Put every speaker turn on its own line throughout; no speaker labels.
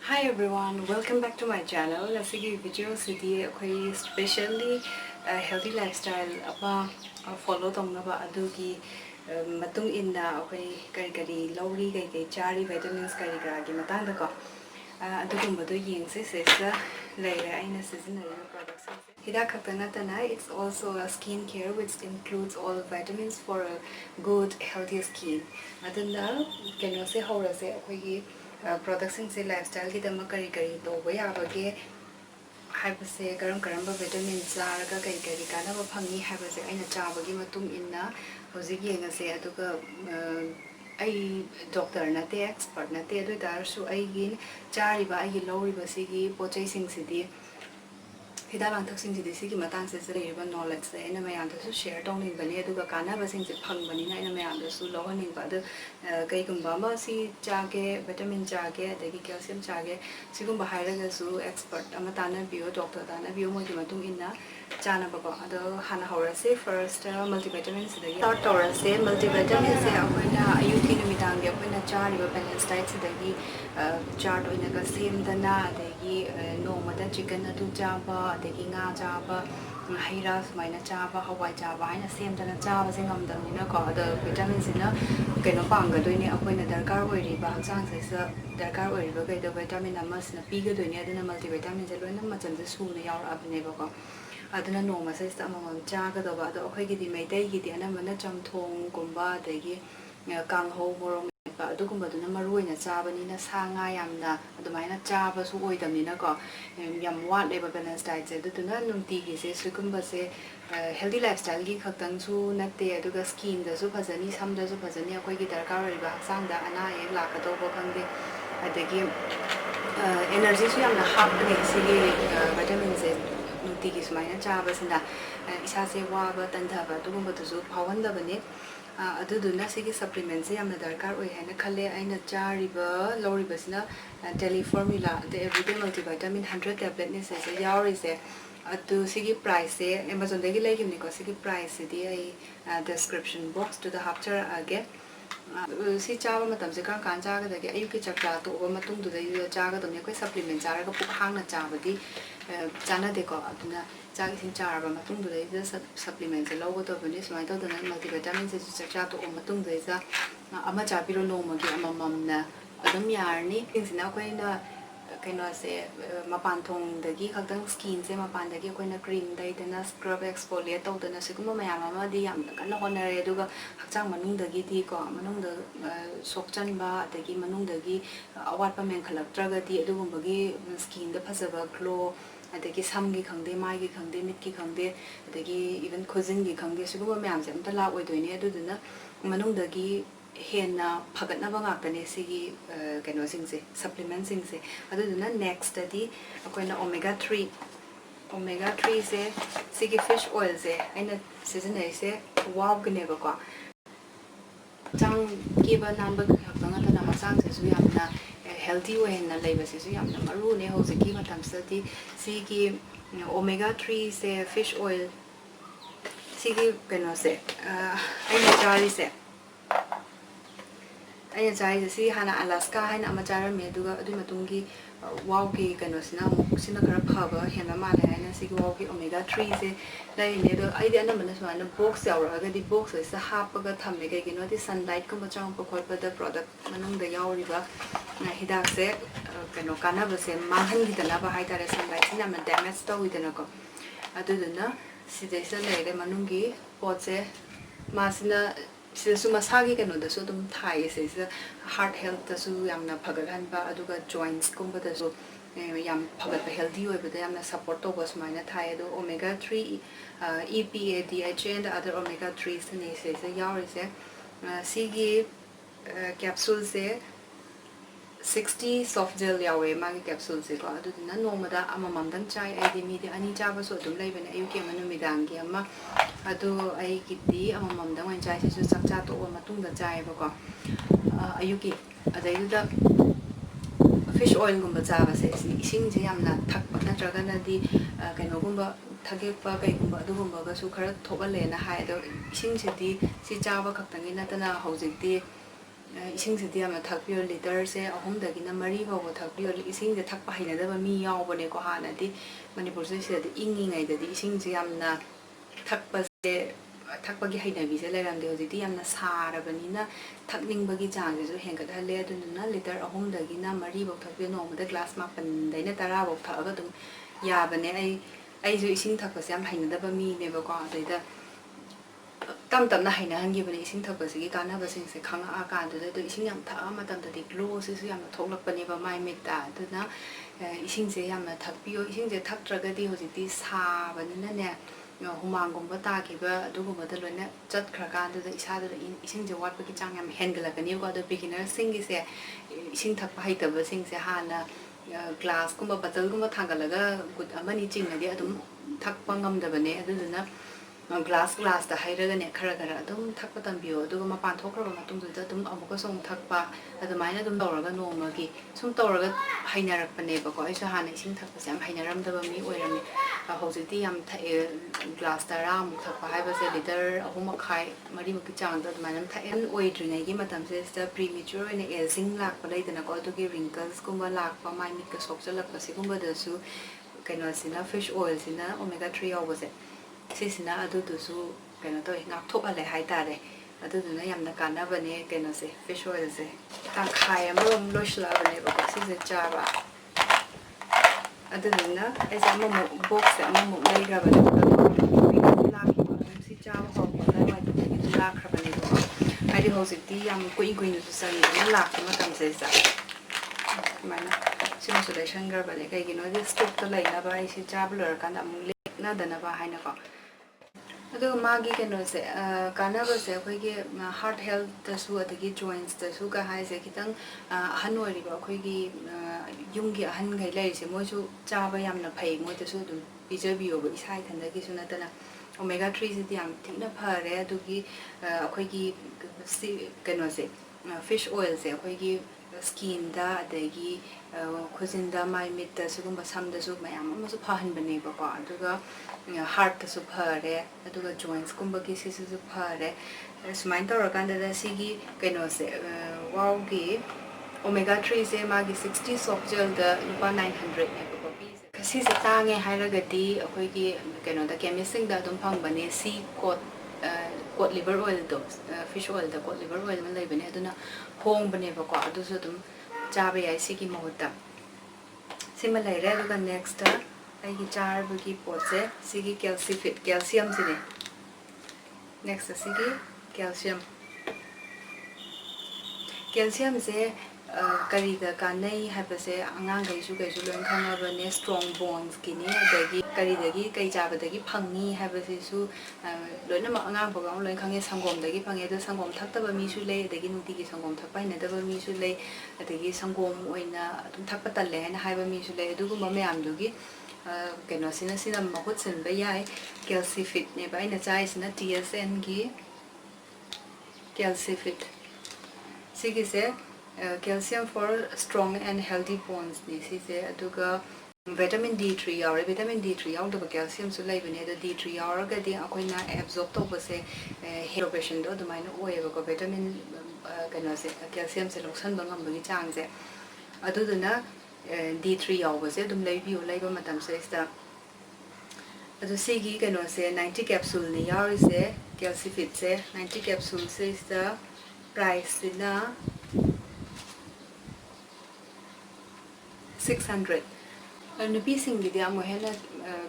Hi everyone, welcome back to my channel. Nasigi video sidi akhoi specially healthy lifestyle apa follow tongna ba adugi matung inna akhoi kari lauri kai chari vitamins kari gi matang da ko adugum badu yengse sesa leira aina sijinnariba products hidak khakta tana. It's also a skin care which includes all vitamins for a good healthy skin. Adunda keno se hora se akhoi products in lifestyle ki dama kari to way abage haibase karam vitamins zaraga kari kanaba phangi haibase aina chabagi matung inna hojik yenga se aduga ai doctor nate expert nate adu darsu ai gi chariba ai loriba sigi pochai sing sidi hida lang thak sing sidi sigi matang se riba knowledge se ena mayam da su share tong ning bani aduga kanaba sing se phang bani na ena mayam da su lo ning ba da kai gumba ma si chage vitamin chage adagi calcium chage sigumba hairaga su expert ama tana bio doctor tana bio mo gi matung inna chana ba ko ado hana horase first multivitamins da start torase multivitamins se akoina ayuki numitang ge akoina chariba balance diet se dagi chart oina ga same dana adagi nomada chicken adu chaba adagi nga chaba haira sumaina chaba hawai chaba haina same dana chaba se ngamdamina ko ado vitamins ina keno panga doine akoina darkar oiriba hakchang se sa darkar oiriba kai da vitamin amas na piga doine aduna multivitamins se loina machan se suna yaur abne ba ko aduna noma se sta amam chaga da ba do akhoi gi di meitai gi di anamana chamthong gumba adagi kang ho morong ba adugumba duna maruina chabani na sanga yamna adumaina chaba su oidamina ko yam wat leba balance diet se duna numti gi se sugumba se healthy lifestyle gi khaktang su natte aduga skin da su phajani sam da su phajani akoi gi darkar riba haksang da ana ek la ka to bo khangde adagi energy su yamna hapne sigi vitamin se numti gi sumaina chaba sinda isa se wa ba tantha ba dugumba tu su phawanda bane aduduna sigi supplements yamna darkar oi haina khale aina chariba loriba sina daily formula the everyday multivitamin 100 tablet ni se yauri se adu sigi price se Amazon dagi legimni ko sigi price di ai description box to the hapchar age si chaba matam se kan chaga dagi ayuki chakra to ba matung du dai chaga domni ko supplement charaga puk hangna chaba di chana de ko aduna chagi sin charaba matung du dai supplement se logo to bani smai to dana multivitamin se chakra to matung dai za ama chabiro no magi amam na adum yarni sina ko ina kaino se mapan thong dagi khaktang skin se mapan dagi koina cream dai dana scrub exfoliate to dana siguma mayam ama di yam kana honare aduga hakchang manung dagi di ko manung da sokchan ba dagi manung dagi awat pa men khalak traga di adugumbagi skin da phasaba glow adagi samgi khangde mai gi khangde mit gi khangde adagi even khojin gi khangde siguma mayam se amta la oidoine aduduna manung dagi hena phagatna ba ngakane sigi kaino singse supplements singse aduduna next study akoina omega 3 se sigi fish oil se aina seasonai se wow gane ba ko chang ki ba number khakanga ta na masang se su yamna healthy way na leiba se su yamna maru ne ho se ki matam study sigi omega 3 se fish oil sigi kaino se aina chari se aina chai si hana Alaska haina amachara me duga adu matungi wow ki kano sina sina kara phaba hena male haina si wow ki omega 3 se dai ne do ai de anamana swana box yaura ga di box se hapaga thamme ga gino di sunlight ko bachang ko khol da product manung da yauri ba na hidak se kano kanaba se mahan di dana ba haita re sunlight sina ma damage to wi dana ko adu dana si de se le manungi poche masina sisu masagi kano da su dum thai se heart health da su yamna phagalan ba aduga joints kumba da su yam phagat ba healthy oi ba da yamna support to was maina thai do omega 3 EPA DHA and other omega 3s ne se yaur se sigi capsule se 60 soft gel yawe magi capsule se ko adu na nomada amamam dang chai ai di mi de ani chaba so dum lai bane ayuki manu midang gi ama adu ai kiti amamam dang wan chai se sakcha to matung da chai ba ko ayuki adai da fish oil gumba chaba se ising je yamna thak pa na traga na di kaino gumba thage pa kai gumba adu gumba ga su khara thobale na hai do ising se di si chaba khaktangi na ta na hojik di isingsidi yamna thakpiyo liter se ahumdagina mari bawa thakpiyo isingse thakpa hainadaba mi yaubane ko hanadi manipur se sidadi ingingaidadi isingse yamna thakpase thakpagi hainabise leramde hojiti yamna sarabanina thakningbagi changsesu hengathalle adunna liter ahumdagina mari bawa thakpiyo nomada glass mapan daina tara bawa thakaga dum yabane aisu ising thakpase yam hainadaba mi neba ko adaida tam tam na haina hangi bane ising thakpase gi kanaba singse khanga akanda da ising yam tha matam da glow se su yam thoklak bane ba mai meta aduna ising se yam thakpiyo ising se thaktraga di hojiti sa banina ne humang gumba ta ki ba adugumba da loina chat khrakanda da isa da ising je wat ba ki chang yam hengala kani ko da beginner singi se ising thakpa haita ba sing se hana glass gumba bottle gumba thangalaga good amani chingna di adum thakpa ngam da bane aduna glass da hairaga ne khara adum thakpa tambio aduga mapan thokraba matung da adum amuka song thakpa adumaina adum tawraga nomagi sum tawraga hainarakpane ba ko aisa hana ising thakpa sam hainaram da ba mi oirami hojiti yam glass tara muk thakpa haiba se liter ahuma khai mari muk chang da adumaina thaen oidrinai gi matam se sta premature ne aging lakpa leidana ko adugi wrinkles kumba lakpa mai mit ka sokchalakpa sigumba da su kaino sina fish oil sina omega 3 yawbase sisina adudusu kaino to ngak thokale haitare aduduna yamna kanabane kaino se fish oil se tangkhai amrom loishla bane ba sise chaba aduduna esa momo box momo leigra bane si chaba ho ba wai to la khrabane ba ai hositi yam kuin su sang na lak ma tam se sa mana simulation gar bane kai gino de stock to laina ba ai si chaba lor kan am lekna dana ba haina ko adu magi keno se kanaba se khoi ge heart health ta su adagi joints ta su ka hai se kitang hanori ba khoi gi yung gi han gai lai se mo su chaba yamna phai mo ta su dum bijabiyo ba isai thanda gi su na tana omega 3 se yam thina phare adu gi khoi gi keno se fish oil se khoi gi skin da adagi khuzin da mai mit ta su gumba sam da su mayam ma su phahan bane ba ko aduga heart ta su phare aduga joints kumba ki si su phare sumain tor kan da si gi kaino se wow gi omega 3 se ma gi 60 soft gel da rupa 900 ne ko pi si se ta nge hairaga di akoi gi kaino da chemist da dum phang bane si cod liver oil do fish oil da cod liver oil man lai bane aduna hong bane ba ko adu su dum chabe ai si gi mohta sima lai re aduga next ai gi char bu gi potse si gi CALCIFIT calcium sine next si gi calcium se kari da kanai habase angang gai su loin khanga bane strong bones kini adagi kari dagi kai jaba dagi phangni habase su loina ma angang ba gang loin khange sangom dagi phange da sangom thakta ba mi su le adagi nuti gi sangom thakpa ina da ba mi su le adagi sangom oina adum thakpa talle na haiba mi su le adugu ma me am dugi keno sina mahut sin ba yai CALCIFIT ne ba ina chai sina TSN gi CALCIFIT sigi se calcium for strong and healthy bones ni si se aduga vitamin D3 yaure vitamin D3 yaw da calcium su lai bane da D3 yaur ga di akoina absorb to ba se hydration do dumaina oye ba ko vitamin kano se calcium se loksan ba ngam ba gi chang se aduduna D3 yaw ba se dum lai bi lai ba matam se sta adu se gi kano se 90 capsule ni yaur se CALCIFIT se 90 capsule se sta price na 600 nupi singi dia mo hena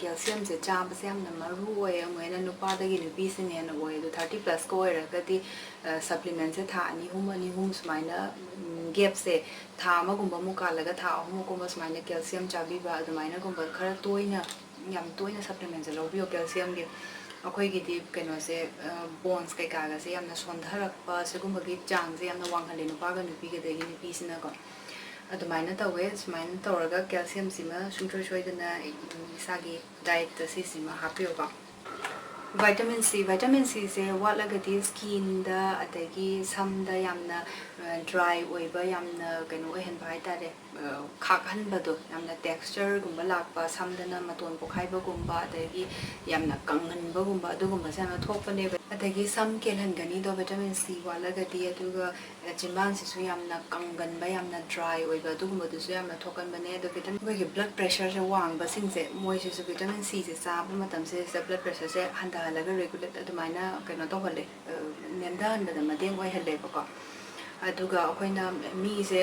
calcium se chamba se amna maru oye mo hena nupa da gi nupi singe na oye 30 plus ko era ga di supplement se tha ni hum smaina gap se tha ma gumba mu ka laga tha hum ko smaina calcium chabi ba adumaina gumba khara toina yam toina supplement se lobio calcium gi akhoi gi di keno se bones kai ka ga se yamna sondharak pa se gumba gi chang se yamna wanghale nupa ga nupi ga de gi nupi sina ko adumaina tawe sumaina tawraga calcium sima sungthroi soidana isagi diet ta sima hapio ba vitamin C se watlaga di skin da adagi sam da yamna dry oiba yamna keno oihan ba haitare ꯈꯥꯛꯍꯟꯕꯗꯣ ꯌꯥꯝꯅ ꯇꯦꯛꯁꯆꯔꯒꯨꯝꯕ ꯂꯥꯛꯄ ꯁꯝꯗꯅ ꯃꯇꯣꯟ ꯄꯣꯈꯥꯏꯕꯒꯨꯝꯕ ꯑꯗꯒꯤ ꯌꯥꯝꯅ ꯀꯪꯍꯟꯕꯒꯨꯝꯕ ꯑꯗꯨꯒꯨꯝꯕꯁꯦ ꯌꯥꯝꯅ ꯊꯣꯛꯄꯅꯦꯕ ꯑꯗꯒꯤ ꯁꯝ ꯀꯦꯜꯍꯟꯒꯅꯤꯗꯣ vitamin C ꯋꯥꯠꯂꯒꯗꯤ ꯑꯗꯨꯒ ꯆꯤꯟꯕꯥꯟꯁꯤꯁꯨ ꯌꯥꯝꯅ ꯀꯪꯒꯟꯕ ꯌꯥꯝꯅ ꯗ꯭ꯔꯥꯏ ꯑꯣꯏꯕ ꯑꯗꯨꯒꯨꯝꯕꯗꯨꯁꯨ ꯌꯥꯝꯅ ꯊꯣꯛꯀꯟꯕꯅꯦ ꯑꯗꯣ ꯑꯩꯈꯣꯏꯒꯤ ꯕ꯭ꯂꯗ ꯄ꯭ꯔꯦꯁꯔꯁꯦ ꯋꯥꯡꯕꯁꯤꯡꯁꯦ ꯃꯣꯏꯁꯤꯁꯨ ꯚꯤꯇꯥꯃꯤꯟ ꯁꯤꯁꯦ ꯆꯥꯕ ꯃꯇꯝꯁꯤꯗ ꯕ꯭ꯂꯗ ꯄ꯭ꯔꯦꯁꯔꯁꯦ ꯍꯟꯊꯍꯜꯂꯒ ꯔꯦꯒꯨꯂꯦꯠ ꯑꯗꯨꯃꯥꯏꯅ ꯀꯩꯅꯣ ꯇꯧꯍꯜꯂꯦ ꯅꯦꯝꯊꯍꯟꯕꯗ ꯃꯇꯦꯡ ꯑꯣꯏꯍꯜꯂꯦꯕꯀꯣ ꯑꯗꯨꯒ ꯑꯩꯈꯣꯏꯅ ꯃꯤꯁꯦ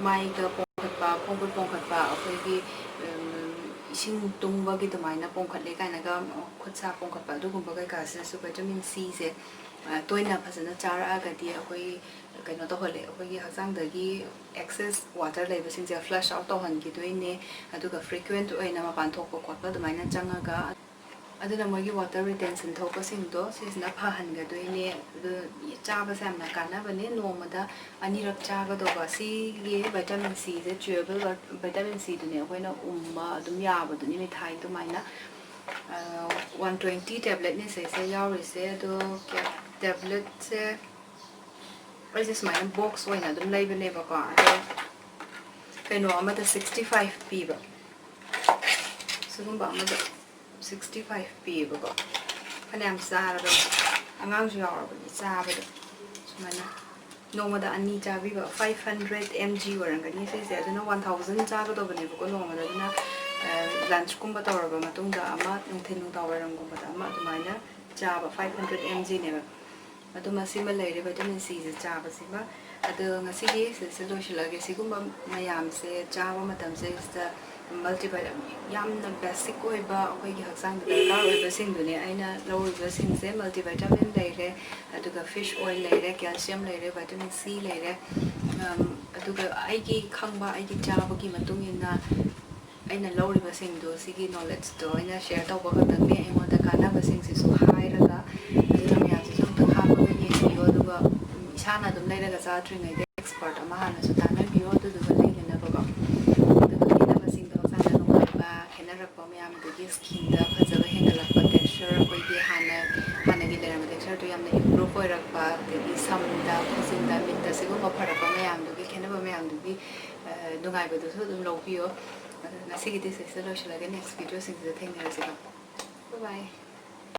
ꯃꯥꯏꯗ ꯄꯣꯡꯈꯠꯄ ꯈꯣꯡꯈꯨꯠ ꯄꯣꯡꯈꯠꯄ ꯑꯩꯈꯣꯏꯒꯤ ꯏꯁꯤꯡ ꯇꯨꯡꯕꯒꯤ ꯑꯗꯨꯃꯥꯏꯅ ꯄꯣꯡꯈꯠꯂꯦ ꯀꯥꯏꯅꯒ ꯈꯨꯠ ꯁꯥ ꯄꯣꯡꯈꯠꯄ ꯑꯗꯨꯒꯨꯝꯕ ꯀꯩꯀꯥꯁꯤꯗꯁꯨ ꯚꯤꯇꯥꯃꯤन ꯁꯤꯁꯦ ꯇꯣꯏꯅ ꯐꯖꯅ ꯆꯥꯔꯛꯑꯒꯗꯤ ꯑꯩꯈꯣꯏ ꯀꯩꯅꯣ ꯇꯧꯍꯜꯂꯦ ꯑꯩꯈꯣꯏꯒꯤ ꯍꯛꯆꯥꯡꯗꯒꯤ ꯑꯦꯛꯁꯦꯁ ꯋꯥꯇꯔ ꯂꯩꯕꯁꯤꯡꯁꯦ ꯐ꯭ꯂꯁ ꯑꯥꯎꯠ ꯇꯧꯍꯟꯈꯤꯗꯣꯏꯅꯦ ꯑꯗꯨꯒ ꯐ꯭ꯔꯤꯀ꯭ꯋꯦꯟꯠ ꯑꯣꯏꯅ ꯃꯄꯥꯟ ꯊꯣꯛꯄ ꯈꯣꯠꯄ ꯑꯗꯨꯃꯥꯏꯅ ꯆꯪꯉꯒ ꯑꯗꯨꯅ ꯃꯣꯏꯒꯤ ꯋꯥꯇꯔ ꯔꯤꯇꯦꯟꯁꯟ ꯊꯣꯛꯄꯁꯤꯡꯗꯣ ꯁꯤꯁꯤꯅ ꯐꯍꯟꯒꯗꯣꯏꯅꯦ ꯑꯗꯨ ꯆꯥꯕꯁꯦ ꯌꯥꯝꯅ ꯀꯥꯟꯅꯕꯅꯦ ꯅꯣꯡꯃꯗ ꯑꯅꯤꯔꯛ ꯆꯥꯒꯗꯧꯕ ꯁꯤꯒꯤ ꯚꯤꯇꯥꯃꯤꯟ ꯁꯤꯁꯦ ꯆ꯭ꯌꯨꯑꯦꯕꯜ ꯚꯤꯇꯥꯃꯤꯟ ꯁꯤꯗꯨꯅꯦ ꯑꯩꯈꯣꯏꯅ ꯎꯝꯕ ꯑꯗꯨꯝ ꯌꯥꯕꯗꯨꯅꯤ ꯃꯤꯊꯥꯏ ꯑꯗꯨꯃꯥꯏꯅ 120 ꯇꯦꯕ꯭ꯂꯦꯠꯅꯤ ꯁꯤꯁꯦ ꯌꯥꯎꯔꯤꯁꯦ ꯑꯗꯣ ꯇꯦꯕ꯭ꯂꯦꯠꯁꯦ ꯑꯩꯁꯦ ꯁꯨꯃꯥꯏꯅ ꯕꯣꯛꯁ ꯑꯣꯏꯅ ꯑꯗꯨꯝ ꯂꯩꯕꯅꯦꯕꯀꯣ ꯑꯗꯣ ꯀꯩꯅꯣ ꯑꯃꯗ 65 ꯄꯤꯕ ꯁꯤꯒꯨꯝꯕ ꯑꯃꯗ 65 ꯄꯤꯌꯦꯕꯀꯣ ꯐꯅꯌꯥꯝ ꯆꯥꯔꯕꯅꯤ ꯑꯉꯥꯡꯁꯨ ꯌꯥꯎꯔꯕꯅꯤ ꯆꯥꯕꯗ ꯁꯨꯃꯥꯏꯅ ꯅꯣꯡꯃꯗ ꯑꯅꯤ ꯆꯥꯕꯤꯕ 500 mg ꯑꯣꯏꯔꯝꯒꯅꯤ ꯁꯤꯁꯦ ꯑꯗꯨꯅ 1000 ꯆꯥꯒꯗꯧꯕꯅꯦꯕꯀꯣ ꯅꯣꯡꯃꯗ ꯑꯗꯨꯅ ꯂꯟꯆꯀꯨꯝꯕ ꯇꯧꯔꯕ ꯃꯇꯨꯡꯗ ꯑꯃ ꯅꯨꯡꯊꯤꯜ ꯅꯨꯡꯗꯥꯡꯋꯥꯏꯔꯝꯒꯨꯝꯕꯗ ꯑꯃ ꯑꯗꯨꯃꯥꯏꯅ ꯆꯥꯕ 500 mgꯅꯦꯕ ꯑꯗꯨ ꯃꯁꯤꯃ ꯂꯩꯔꯦ ꯚꯤꯇꯥꯃꯤꯟ ꯁꯤꯁꯦ ꯆꯥꯕꯁꯤꯃ ꯑꯗꯣ ꯉꯁꯤꯒꯤ ꯁꯤꯁꯦ ꯂꯣꯏꯁꯤꯜꯂꯒꯦ ꯁꯤꯒꯨꯝꯕ ꯃꯌꯥꯝꯁꯦ ꯆꯥꯕ ꯃꯇꯝꯁꯤꯗ ꯃꯜꯇꯤꯚꯥꯏꯇꯥꯃꯤꯟ ꯌꯥꯝꯅ ꯕꯦꯁꯤꯛ ꯑꯣꯏꯕ ꯑꯩꯈꯣꯏꯒꯤ ꯍꯛꯆꯥꯡꯗ ꯗꯔꯀꯥꯔ ꯑꯣꯏꯕꯁꯤꯡꯗꯨꯅꯦ ꯑꯩꯅ ꯂꯧꯔꯤꯕꯁꯤꯡꯁꯦ ꯃꯜꯇꯤꯚꯥꯏꯇꯥꯃꯤꯟ ꯂꯩꯔꯦ ꯑꯗꯨꯒ ꯐꯤꯁ ꯑꯣꯏꯜ ꯂꯩꯔꯦ ꯀꯦꯜꯁꯤꯌꯝ ꯂꯩꯔꯦ ꯚꯤꯇꯥꯃꯤꯟ ꯁꯤ ꯂꯩꯔꯦ ꯑꯗꯨꯒ ꯑꯩꯒꯤ ꯈꯪꯕ ꯑꯩꯒꯤ ꯆꯥꯕꯒꯤ ꯃꯇꯨꯡ ꯏꯟꯅ ꯑꯩꯅ ꯂꯧꯔꯤꯕꯁꯤꯡꯗꯣ ꯁꯤꯒꯤ ꯅꯣꯂꯦꯖꯇꯣ ꯑꯩꯅ ꯁꯦꯌꯔ ꯇꯧꯕ ꯈꯛꯇꯪꯅꯦ ꯑꯩꯉꯣꯟꯗ ꯀꯥꯟꯅꯕꯁꯤꯡꯁꯤꯁꯨ ꯍꯥꯏꯔꯒ ꯑꯗꯨꯅ ꯃꯌꯥꯝꯁꯤꯁꯨ ꯑꯝꯇꯪ ꯍꯥꯞꯄꯒ ꯌꯦꯡꯕꯤꯌꯣ ꯑꯗꯨꯒ ꯏꯁꯥꯅ ꯑꯗꯨꯝ ꯂꯩꯔꯒ ꯆꯥꯗ꯭ꯔꯤꯉꯩꯗ ꯑꯦꯛꯁꯄꯔꯠ ꯑꯃ ꯍꯥꯟꯅꯁꯨ ꯇꯥꯟꯅꯕꯤꯌꯣ ꯑꯗꯨꯗꯨꯒ ꯂꯩꯅꯅꯕꯀꯣ ꯑꯗꯨꯒ ꯈꯦꯠꯅꯕꯁꯤꯡꯗꯣ ꯍꯛꯆꯥꯡꯗ ꯅꯨꯡꯉꯥꯏꯕ ꯈꯦꯠꯅꯔꯛꯄ ꯃꯌꯥꯝꯗꯨꯒꯤ ꯁ꯭ꯀꯤꯟꯗ ꯐꯖꯕ ꯍꯦꯟꯒꯠꯂꯛꯄ ꯇꯦꯛꯁꯆꯔ ꯑꯩꯈꯣꯏꯒꯤ ꯍꯥꯟꯅꯒꯤ ꯂꯩꯔꯝꯕ ꯇꯦꯛꯁꯆꯔꯗꯣ ꯌꯥꯝꯅ ꯏꯝꯄ꯭ꯔꯨꯞ ꯑꯣꯏꯔꯛꯄ ꯑꯗꯒꯤ ꯁꯝꯗ ꯈꯨꯖꯤꯟꯗ ꯃꯤꯠꯇ ꯁꯤꯒꯨꯝꯕ ꯐꯔꯛꯄ ꯃꯌꯥꯝꯗꯨꯒꯤ ꯈꯦꯠꯅꯕ ꯃꯌꯥꯝꯗꯨꯒꯤ ꯅꯨꯡꯉꯥꯏꯕꯗꯨꯁꯨ ꯑꯗꯨꯝ ꯂꯧꯕꯤꯌꯣ ꯉꯁꯤꯒꯤꯗꯤ ꯁꯤꯁꯦ ꯂꯣꯏꯁꯤꯜꯂꯒꯦ ꯅꯦꯛꯁ ꯚꯤꯗꯤꯑꯣꯁꯤꯡꯁꯤꯗ ꯊꯦꯡꯅꯔꯁꯤꯀꯣ ꯕꯥꯏ ꯕꯥꯏ